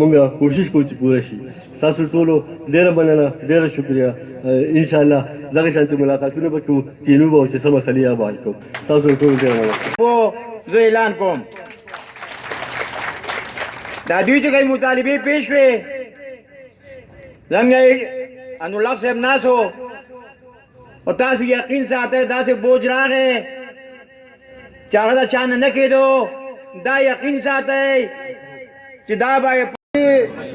منګه کوشش کوو چې پوره شي ستاسو ټولو ډېره مننه ډېره شکریه انشاءالله دغه شانتې ملاقاتونه به کوو کینو به چې څه مسلې یې به حل کوو ستاسو ټولو ډېره مننه زه اعلان کوم دا دوی چې کومې مطالبې پیش کړې زموږ انوالله صاحب ناست و او تاسو یقین ساتئ داسې بوج راغی چې هغه د چا نه نه کېدو دا یقین ساتئ چې دا به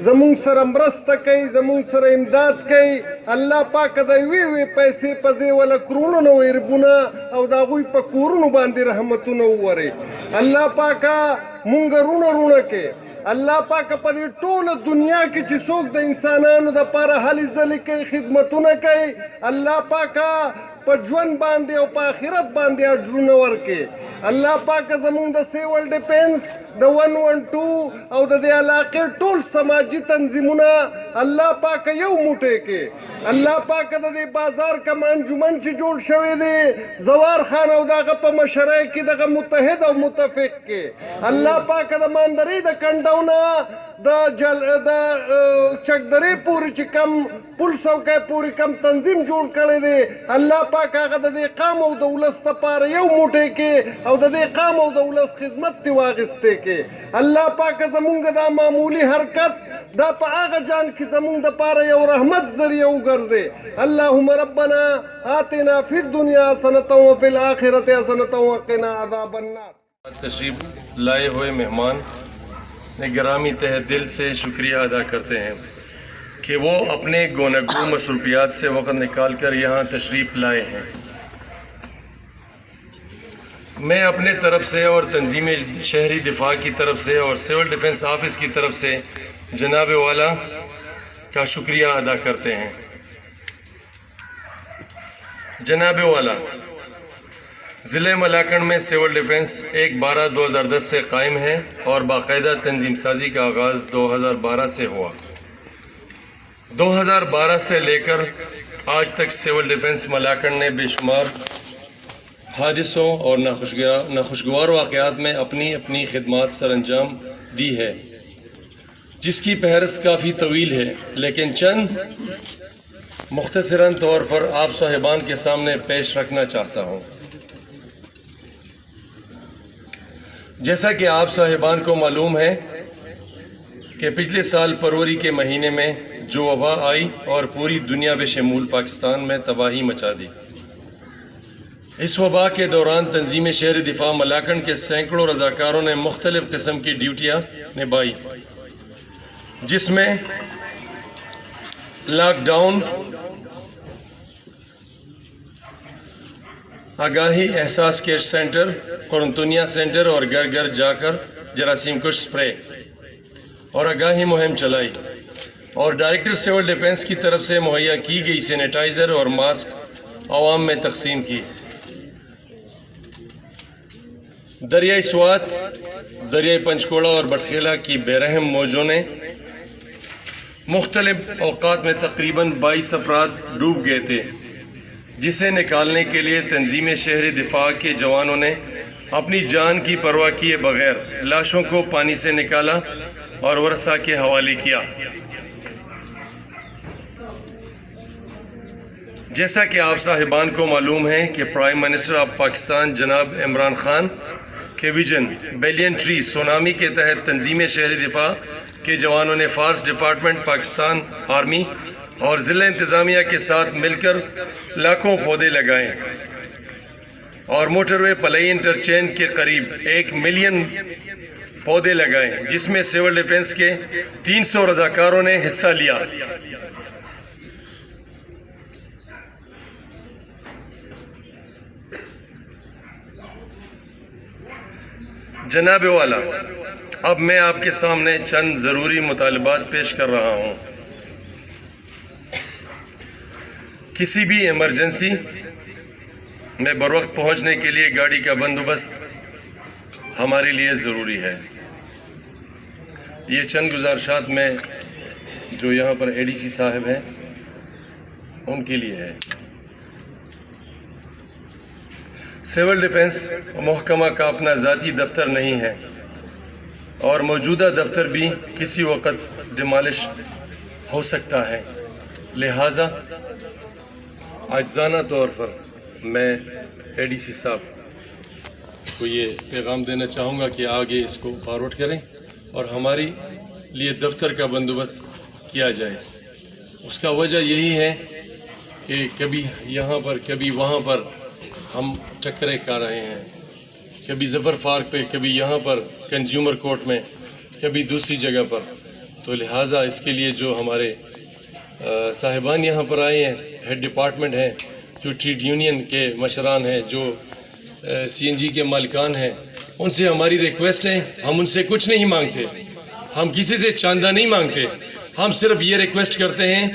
زمون سره مرسته کوي زمون سره امداد کوي الله پاک د وی پیسې په ځای ولا کرونو وربونه او دا غوي په کورونو باندې رحمتونه ووري الله پاکه مونږ رونه کې الله پاک په دې ټوله دنیا کې چې څوک د انسانانو د پاره هلې ځلې کوي خدمتونه کوي الله پاک په ژوند باندې او په آخرت باندې اجرونه ورکړي الله پاک زمونږ د سیول ډیفنس د 112 او د دې علاقې ټول سماجي تنظیمونه الله پاک یو موټی کې الله پاک د دې بازار کم انجمن چې جوړ شوی دی زوار خان او دغه په مشرۍ کې دغه متحد او متفق کې الله پاک د ماندرۍ د کنډونه د چکدرې پورې چې کم پل څوکۍ پورې کم تنظیم جوړ کړی دی الله پاک هغه د دې قام او د ولس دپاره یو موټی کې او د دې قام او د ولس خدمت دې واخیستی کې الله پاک زمونږ دا معمولي حرکت دا په هغه جان کې زمونږ دپاره یو رحمت ذریعه وګرځي اللهم ربنا آتنا فی الدنیا حسنة وفی الآخرة حسنة وقنا عذاب النار تشریف لائے ہوئے مہمان گرامی تہ دل سے شکریہ ادا کرتے ہیں کہ وہ اپنے گوناگو مصروفیات سے وقت نکال کر یہاں تشریف لائے ہیں میں اپنے طرف سے اور تنظیم شہری دفاع کی طرف سے اور سول ڈیفنس آفس کی طرف سے جناب والا کا شکریہ ادا کرتے ہیں جناب والا ضلع ملاکنڈ میں سول ڈیفنس 1/12/2010 سے قائم ہے اور باقاعدہ تنظیم سازی کا آغاز 2012 سے ہوا 2012 سے لے کر آج تک سول ڈیفنس ملاکنڈ نے بے شمار حادثوں اور ناخوشگوار واقعات میں اپنی خدمات سر انجام دی ہے جس کی فہرست کافی طویل ہے لیکن چند مختصراً طور پر آپ صاحبان کے سامنے پیش رکھنا چاہتا ہوں جیسا کہ آپ صاحبان کو معلوم ہے کہ پچھلے سال فروری کے مہینے میں جو وبا آئی اور پوری دنیا بشمول پاکستان میں تباہی مچا دی اس وبا کے دوران تنظیم شہری دفاع ملاکنڈ کے سینکڑوں رضاکاروں نے مختلف قسم کی ڈیوٹیاں نبھائی جس میں لاک ڈاؤن آگاہی احساس کیئر سینٹر قرنطنیہ سینٹر اور گھر گھر جا کر جراثیم کش سپرے اور آگاہی مہم چلائی اور ڈائریکٹر سول ڈیفنس کی طرف سے مہیا کی گئی سینیٹائزر اور ماسک عوام میں تقسیم کی دریائے سوات دریائے پنچکوڑا اور بٹخیلا کی بے رحم موجوں نے مختلف اوقات میں تقریباً 22 افراد ڈوب گئے تھے جسے نکالنے کے لیے تنظیم شہری دفاع کے جوانوں نے اپنی جان کی پرواہ کیے بغیر لاشوں کو پانی سے نکالا اور ورثاء کے حوالے کیا جیسا کہ آپ صاحبان کو معلوم ہے کہ پرائم منسٹر آف پاکستان جناب عمران خان کے ویژن بیلین ٹری سونامی کے تحت تنظیم شہری دفاع کے جوانوں نے فارسٹ ڈپارٹمنٹ پاکستان آرمی اور ضلع انتظامیہ کے ساتھ مل کر لاکھوں پودے لگائے اور موٹر وے پلئی انٹرچینج کے قریب 1 ملین پودے لگائے جس میں سول ڈیفنس کے 300 رضاکاروں نے حصہ لیا جناب والا اب میں آپ کے سامنے چند ضروری مطالبات پیش کر رہا ہوں کسی بھی ایمرجنسی میں بروقت پہنچنے کے لیے گاڑی کا بندوبست ہمارے لیے ضروری ہے یہ چند گزارشات میں جو یہاں پر ADC صاحب ہیں ان کے لیے ہے۔ سول ڈیفنس محکمہ کا اپنا ذاتی دفتر نہیں ہے اور موجودہ دفتر بھی کسی وقت ڈیمالش ہو سکتا ہے، لہٰذا عاجزانہ طور پر میں اے ڈی سی صاحب کو یہ پیغام دینا چاہوں گا کہ آگے اس کو فارورڈ کریں اور ہماری لیے دفتر کا بندوبست کیا جائے۔ اس کا وجہ یہی ہے کہ کبھی یہاں پر کبھی وہاں پر ہم ٹکرے کر رہے ہیں، کبھی ظفر پارک پہ، کبھی یہاں پر کنزیومر کورٹ میں، کبھی دوسری جگہ پر، تو لہٰذا اس کے لیے جو ہمارے صاحبان یہاں پر آئے ہیں، ہیڈ ڈپارٹمنٹ ہیں، جو ٹریڈ یونین کے مشران ہیں، جو سی این جی کے مالکان ہیں، ان سے ہماری ریکویسٹ ہے، ہم ان سے کچھ نہیں مانگتے، ہم کسی سے چاندہ نہیں مانگتے، ہم صرف یہ ریکویسٹ کرتے ہیں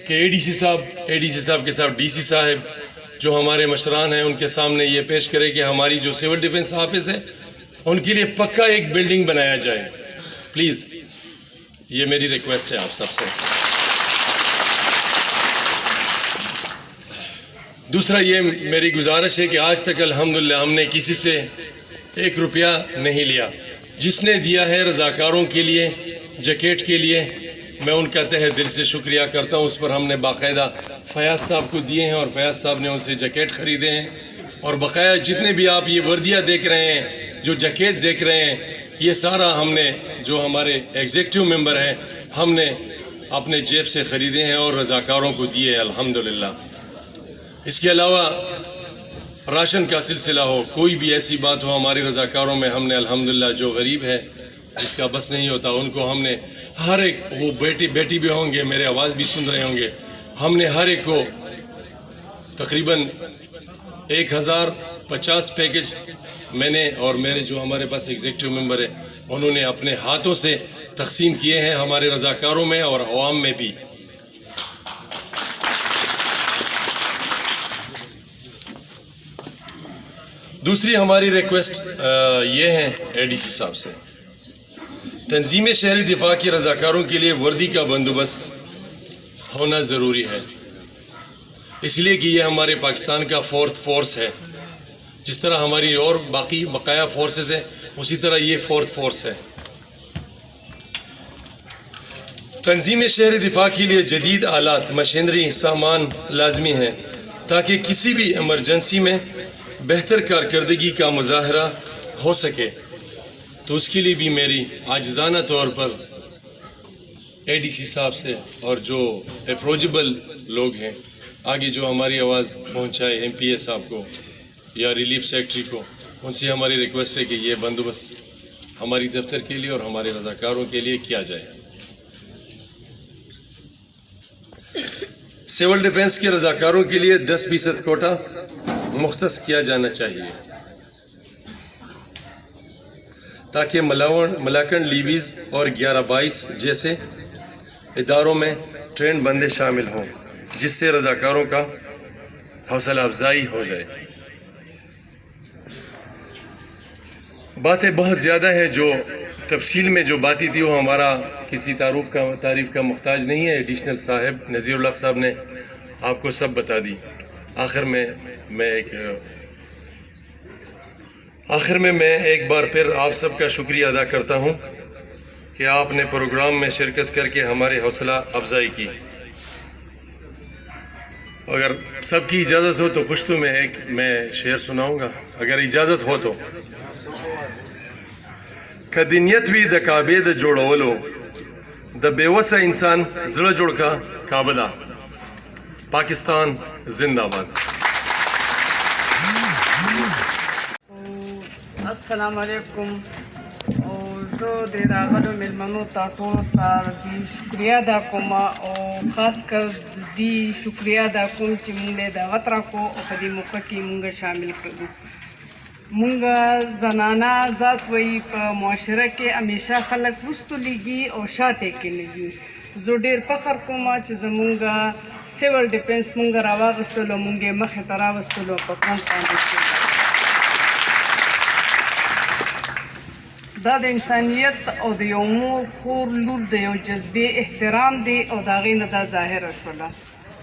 کہ اے ڈی سی صاحب کے ساتھ ڈی سی صاحب جو ہمارے مشران ہیں ان کے سامنے یہ پیش کرے کہ ہماری جو سول ڈیفنس آفس ہے ان کے لیے پکا ایک بلڈنگ بنایا جائے، پلیز، یہ میری ریکویسٹ ہے آپ سب سے۔ دوسرا یہ میری گزارش ہے کہ آج تک الحمدللہ ہم نے کسی سے 1 روپیہ نہیں لیا، جس نے دیا ہے رضاکاروں کے لیے، جیکٹ کے لیے، میں ان کا تہہ دل سے شکریہ کرتا ہوں۔ اس پر ہم نے باقاعدہ فیاض صاحب کو دیے ہیں اور فیاض صاحب نے ان سے جیکٹ خریدے ہیں، اور بقایا جتنے بھی آپ یہ وردیاں دیکھ رہے ہیں، جو جیکٹ دیکھ رہے ہیں، یہ سارا ہم نے جو ہمارے ایگزیکٹو ممبر ہیں ہم نے اپنے جیب سے خریدے ہیں اور رضاکاروں کو دیے ہیں الحمدللہ۔ اس کے علاوہ راشن کا سلسلہ ہو، کوئی بھی ایسی بات ہو، ہماری رضاکاروں میں ہم نے الحمدللہ جو غریب ہے جس کا بس نہیں ہوتا ان کو ہم نے ہر ایک، وہ بیٹی بھی ہوں گے، میرے آواز بھی سن رہے ہوں گے، ہم نے ہر ایک کو تقریباً 1050 پیکج میں نے اور میرے جو ہمارے پاس ایگزیکٹو ممبر ہیں انہوں نے اپنے ہاتھوں سے تقسیم کیے ہیں ہمارے رضاکاروں میں اور عوام میں بھی۔ دوسری ہماری ریکویسٹ یہ ہے اے ڈی سی صاحب سے، تنظیم شہری دفاع کی رضاکاروں کے لیے وردی کا بندوبست ہونا ضروری ہے، اس لیے کہ یہ ہمارے پاکستان کا 4th فورس ہے، جس طرح ہماری اور باقی بقایا فورسز ہیں اسی طرح یہ 4th فورس ہے۔ تنظیم شہری دفاع کے لیے جدید آلات، مشینری، سامان لازمی ہیں تاکہ کسی بھی ایمرجنسی میں بہتر کارکردگی کا مظاہرہ ہو سکے، تو اس کے لیے بھی میری عاجزانہ طور پر اے ڈی سی صاحب سے اور جو اپروچیبل لوگ ہیں آگے جو ہماری آواز پہنچائے ایم پی اے صاحب کو یا ریلیف سیکٹری کو، ان سے ہماری ریکویسٹ ہے کہ یہ بندوبست ہماری دفتر کے لیے اور ہمارے رضاکاروں کے لیے کیا جائے۔ سول ڈیفنس کے رضاکاروں کے لیے 10% کوٹا مختص کیا جانا چاہیے تاکہ ملاکنڈ لیویز اور 11/22 جیسے اداروں میں ٹرینڈ بندے شامل ہوں، جس سے رضاکاروں کا حوصلہ افزائی ہو جائے۔ باتیں بہت زیادہ ہیں، جو تفصیل میں جو باتیں تھی وہ ہمارا کسی تعریف کا محتاج نہیں ہے، ایڈیشنل صاحب نذیر الحق صاحب نے آپ کو سب بتا دی۔ آخر میں میں ایک بار پھر آپ سب کا شکریہ ادا کرتا ہوں کہ آپ نے پروگرام میں شرکت کر کے ہمارے حوصلہ افزائی کی۔ اگر سب کی اجازت ہو تو پشتو میں میں شعر سناؤں گا، اگر اجازت ہو تو۔ کدنیت وی د کعبې د جوړولو د بېوسه انسان زړه جوړ کا کعبه ده۔ پاکستان زندہ باد۔ السلام علیکم، او زه د راغلو میلمنو ته ټولو ته شکریه ادا کوم، او خاص کر دی شکریه ادا کوم چې مونږ له دعوت راکړو او په دې موقع کې مونږ شامل کړو۔ مونږ زنانه ذات وایي په معاشره کې همیشه خلک وروستو لګي او شاته کې لګي۔ زه ډېر فخر کوم چې زمونږ سیول ډیفنس مونږ راواغستلو، مونږ یې مخې ته راوستلو په کوم باندې دا د انسانیت او د یو مور خور لور د یو جذبې احترام دی او د هغې نه دا ظاهره شوله۔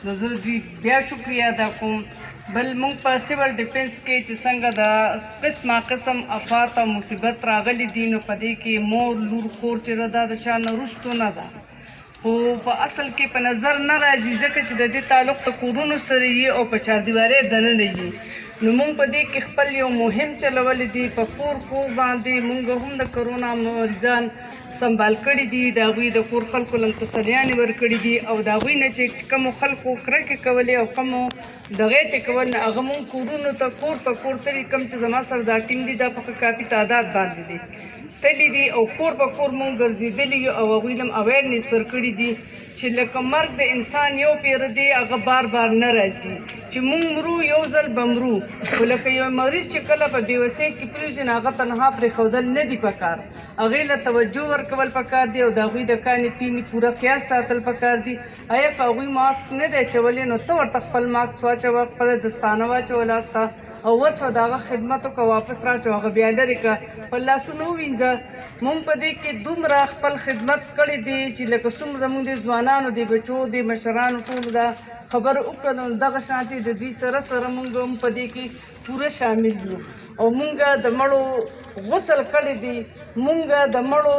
نو زه دوی بیا شکریه ادا کوم. بل موږ په سیول ډیفینس کې چې څنګه د قسمه قسم افات او مصیبت راغلي دي، نو په دې کې مور لور خور چې دا د چا نه وروستو نه ده، خو په اصل کې په نظر نه راځي ځکه چې د دې تعلق د کورونو سره وي او په چاردیوارۍ دننه وي. نو موږ په دې کې خپل یو مهم چلولی دی، په کور باندې موږ هم د کرونا مریضان سنبال کړي دي، د هغوی د کور خلکو له تسلیانې ورکړي دي او د هغوی نه چې کومو خلکو کرکې کولې او کومو دغې ته کول، هغه مونږ کورونو ته کور په کور تلي. کوم چې زما سره دا ټیم دي دا په کافي تعداد باندې دي تللی دي او کور په کور مونږ ګرځېدلي یو او هغوی له اویرنیس ورکړي دي چې لکه مرګ د انسان یو پیره دی، هغه بار بار نه راځي، چې مونږ مرو یو ځل به مرو، خو لکه یو مریض چې کله په بېوسۍ کې پرېوځي نو هغه تنها پرېښودل نه دي پکار، هغې له توجه ورکول پکار دي او د هغوی د کانې پینې پوره خیال ساتل پکار دي. آیا که هغوی ماسک نه دی اچولی نو ته ورته خپل ماسک واچوه، خپله دستانه واچوه لاس ته او ورشوه د هغه خدمت وکړه، واپس راشوه هغه بیا لرې کړه، خپل لاسونه ووینځه. مونږ په دې کې دومره خپل خدمت کړی دی چې لکه څومره زموږ د ځوانانو د بچو د مشرانو ټولو دا خبر وکړه، نو دغه شانتې د دوی سره سره مونږ هم په دې کې پوره شامل یو او مونږ د مړو غسل کړی دی، مونږ د مړو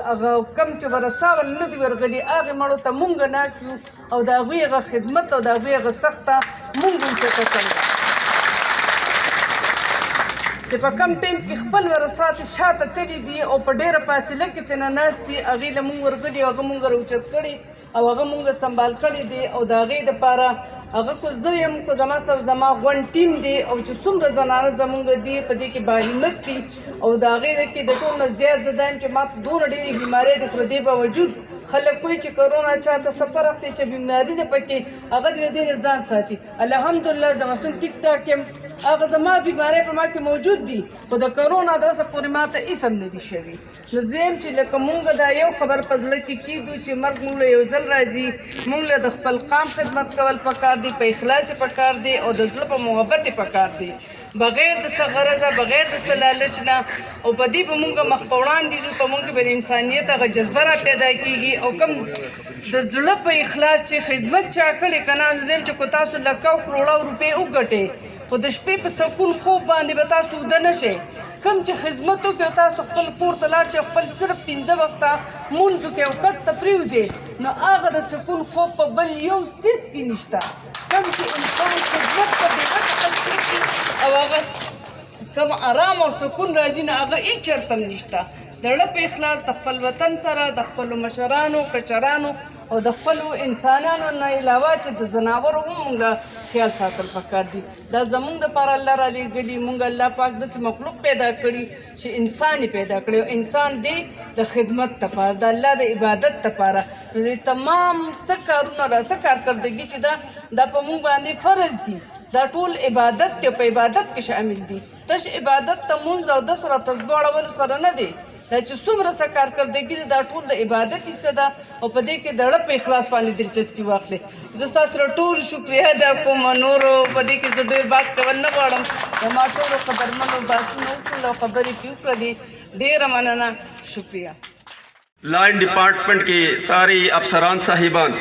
هغه کم چې ورساول نه دي ورغلي هغې مړو ته مونږ ناست یو او د هغوی هغه خدمت او د هغوی هغه سخته مونږ هم څه کتل چې په کم ټایم کې خپل ورسات شاته تللی دي او په ډېره فاصله کې ترېنه ناست دي، هغې له مونږ ورغلي او هغه مونږ راوچت کړي او هغه مونږ سنبال کړي دي او د هغې دپاره هغه کو زه یم کو زما سره زما غونډ ټیم دی او چې څومره زنانه زمونږ دي په دې کې باهمت دي او د هغې کې د ټول نه زیات زه دا یم چې ما ته دونه ډېرې بیمارۍ دي، خو د دې باوجود خلک کوي چې کرونا چاته سفر اخلي چې بیماري ده پکې، هغه د دې نه ځان ساتي. الحمدلله زه مسؤل ټیک ټاک یم، هغه زما بیماری په ما کې موجود دي، خو د کرونا د اوسه پورې ما ته هېڅ هم نه دي شوي. نو زه یم چې لکه مونږ دا یو خبر په زړه کې کېږدو چې مرګ مونږ له یو ځل راځي، مونږ له د خپل قام خدمت کول پکار دي، په اخلاص یې پکار دی او د زړه په محبت یې پکار دی، بغیر د څه غرضه بغیر د څه لالچ نه، او په دې به مونږ مخ په وړاندې ځو، په مونږ به د انسانیت هغه جذبه را پیدا کېږي او کوم د زړه په اخلاص چې خدمت چا کړې که نه، نو زه یم چې کو تاسو لکه کروړه روپۍ وګټئ خو د شپې په سکون خوب باندې به تاسو وده نه شئ. کوم چې خدمت وکړي او تاسو خپل کور ته لاړ شئ، خپل صرف 15 وخته مونځ وکړئ او کټ ته پرېوځئ، نو هغه د سکون خوب په بل یو څیز کې نشته. کوم چې انسان خدمت ته بېغټه خلک وکړي او هغه کوم آرام او سکون راځي، نو هغه هېڅ چېرته هم نشته. د زړه په اخلاص د خپل وطن سره د خپلو مشرانو کشرانو او د خپلو انسانانو نه علاوه چې د ځناورو هم موږ خیال ساتل پکار دي. دا زموږ دپاره الله رالیږلي، موږ الله پاک داسې مخلوق پیدا کړي چې انسان یې پیدا کړی او انسان دی د خدمت دپاره، د الله د عبادت دپاره. د تمام څه کارونه را څه کارکردګي چې دا په موږ باندې فرض دي، دا ټول عبادت دی، په عبادت کې شامل دي. تش عبادت ته مونځ او 10 رکعته تسبیح اړولو سره نه دی، دا چې څومره څه کارکردګي ده دا ټول د عبادت حصه ده او په دې کې د زړه په اخلاص باندې دلچسپي واخلئ. زه ستاسو سره ټول شکریه ادا کوم، نورو په دې کې زه ډېر بحث کول نه غواړم، زما ټولو قدرمنو بحثونه وکړل او خبرې پې وکړلې دي، ډېره مننه، شکریه. لائن ڈپارٹمنٹ کے ساری افسران صاحبان،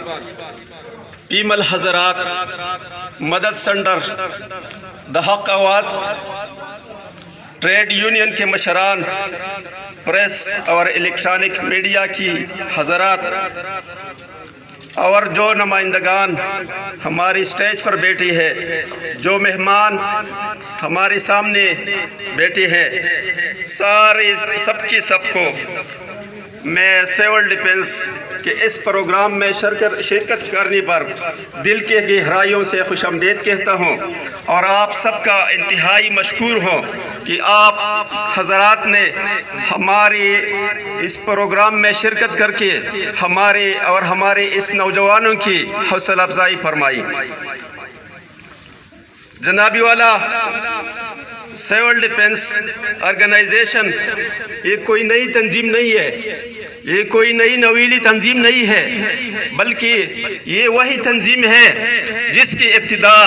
پیمل حضرات، مدد سینٹر، دا حق آواز، ٹریڈ یونین کے مشران، پریس اور الیکٹرانک میڈیا کی حضرات اور جو نمائندگان ہماری سٹیج پر بیٹھی ہے، جو مہمان ہمارے سامنے بیٹھے ہیں، سارے سب کی سب کو میں سیول ڈیفنس کے اس پروگرام میں شرکت کرنے پر دل کے گہرائیوں سے خوش آمدید کہتا ہوں اور آپ سب کا انتہائی مشکور ہوں کہ آپ حضرات نے ہمارے اس پروگرام میں شرکت کر کے ہمارے اس نوجوانوں کی حوصلہ افزائی فرمائی. جنابی والا، سیول ڈیفنس آرگنائزیشن یہ کوئی نئی تنظیم نہیں ہے، یہ کوئی نئی نویلی تنظیم نہیں ہے، بلکہ یہ وہی تنظیم ہے جس کی ابتدا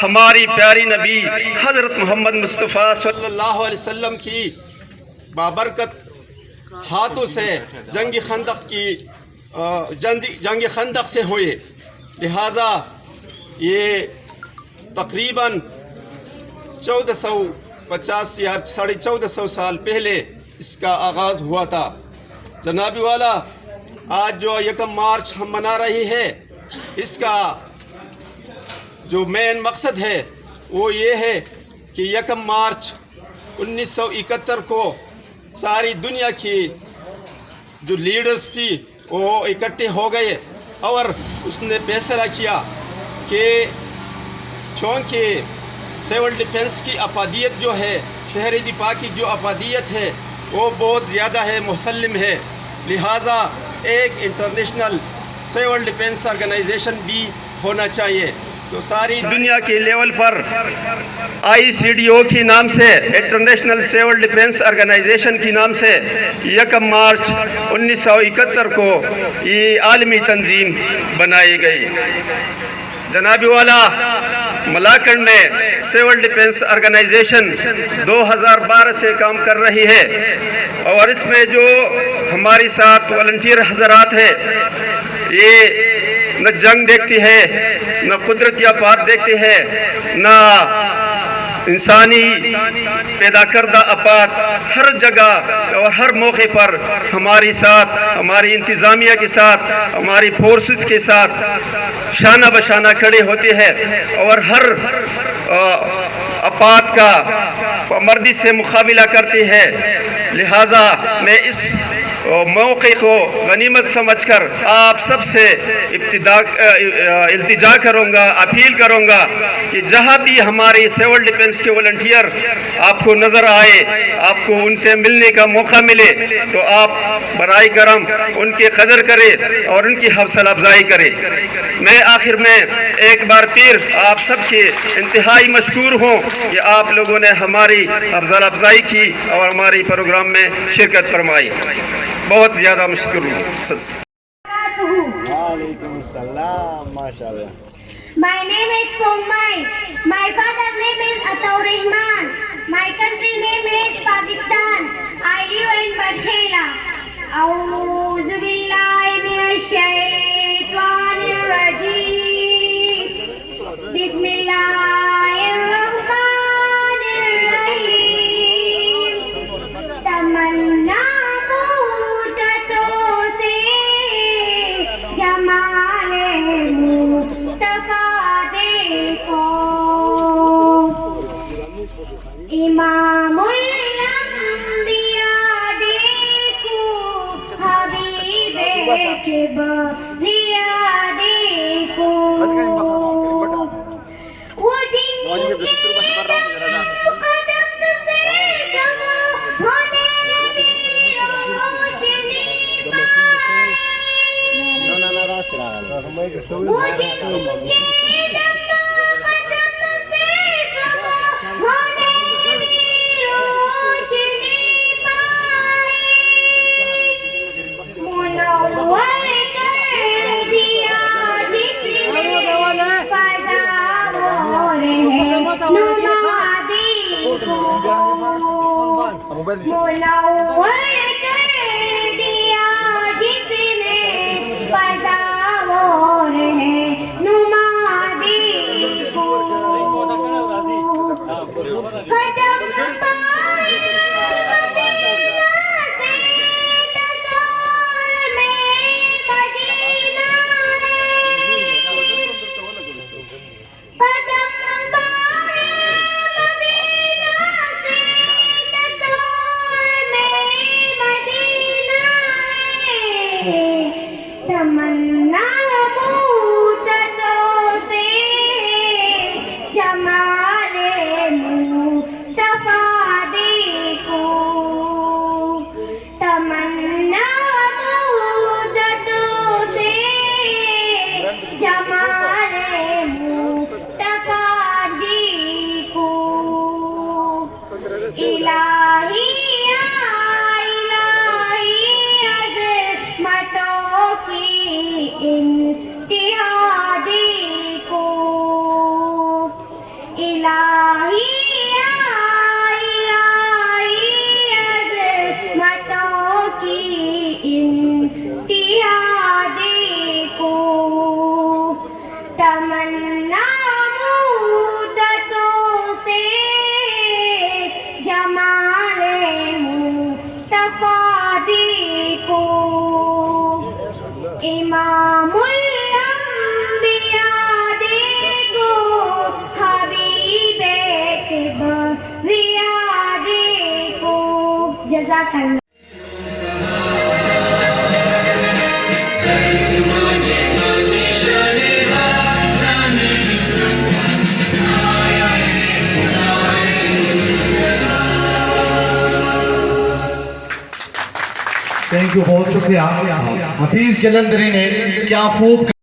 ہماری پیاری نبی حضرت محمد مصطفیٰ صلی اللہ علیہ وسلم کی بابرکت ہاتھوں سے جنگ خندق سے ہوئے. لہٰذا یہ تقریباً 1450 یا 1450 سال پہلے اس کا آغاز ہوا تھا۔ جناب والا، آج جو 1 مارچ ہم منا رہی ہے، اس کا جو مین مقصد ہے وہ یہ ہے کہ 1 مارچ 1971 کو ساری دنیا کی جو لیڈرز تھی وہ اکٹھے ہو گئے اور اس نے فیصلہ کیا کہ چونکہ سول ڈیفنس کی افادیت جو ہے، شہری دفاع کی جو افادیت ہے وہ بہت زیادہ ہے، مسلم ہے، لہٰذا ایک انٹرنیشنل سول ڈیفنس آرگنائزیشن بھی ہونا چاہیے۔ تو ساری دنیا کے لیول پر ICDO کے نام سے، انٹرنیشنل سول ڈیفنس آرگنائزیشن کے نام سے 1 مارچ 1971 کو یہ عالمی تنظیم بنائی گئی۔ جناب والا، ملاکنڈ میں سول ڈیفنس آرگنائزیشن 2012 سے کام کر رہی ہے اور اس میں جو ہمارے ساتھ والنٹیئر حضرات ہیں، یہ نہ جنگ دیکھتی ہے، نہ قدرتی آفات دیکھتی ہے، نہ انسانی پیدا کردہ آفات، ہر جگہ اور ہر موقع پر ہماری ساتھ، ہماری انتظامیہ کے ساتھ، ہماری فورسز کے ساتھ شانہ بشانہ کھڑے ہوتے ہیں اور ہر آفات کا مردی سے مقابلہ کرتی ہے۔ لہٰذا میں اس موقع کو غنیمت سمجھ کر آپ سب سے التجا کروں گا، اپیل کروں گا کہ جہاں بھی ہماری سول ڈیفنس کے والنٹیئر آپ کو نظر آئے، آپ کو ان سے ملنے کا موقع ملے تو آپ برائے کرم ان کی قدر کریں اور ان کی حوصلہ افزائی کریں۔ میں آخر میں ایک بار پھر آپ سب کے انتہائی مشکور ہوں کہ آپ لوگوں نے ہماری حوصلہ افزائی کی اور ہماری پروگرام میں شرکت فرمائی۔ بہت زیادہ مشکور ہوں۔ وعلیکم السلام، ماشاء اللہ۔ My name is Kommai. My father name is Ataur Rahman. My country name is Pakistan. I live in Barhela. A'udhu billahi minash shaitanir rajim. Bismillahir rahmanir rahim. Tamanna امام الانبیاء دیکھو، حبیب کبریا دیکھو، وہ جن کے قدم سے سب ہونے لگی روشنی پائے، وہ جن کے منور کر دیا جس نے فضاور ہے نمادی کو، قدم پائے مدینہ سے تصور میں مدینہ ہے، قدم پائے مدینہ سے تمنا مدتوں سے جمال مصطفیٰ دیکھو، تمنا مدتوں سے جمال مصطفیٰ دیکھو، الہی انتہا دیکھو، الہی عظمتوں کی انتہا دیکھو، جزاک اللہ. تھینک یو، بہت شکریہ. حفیظ جلندری نے کیا خوب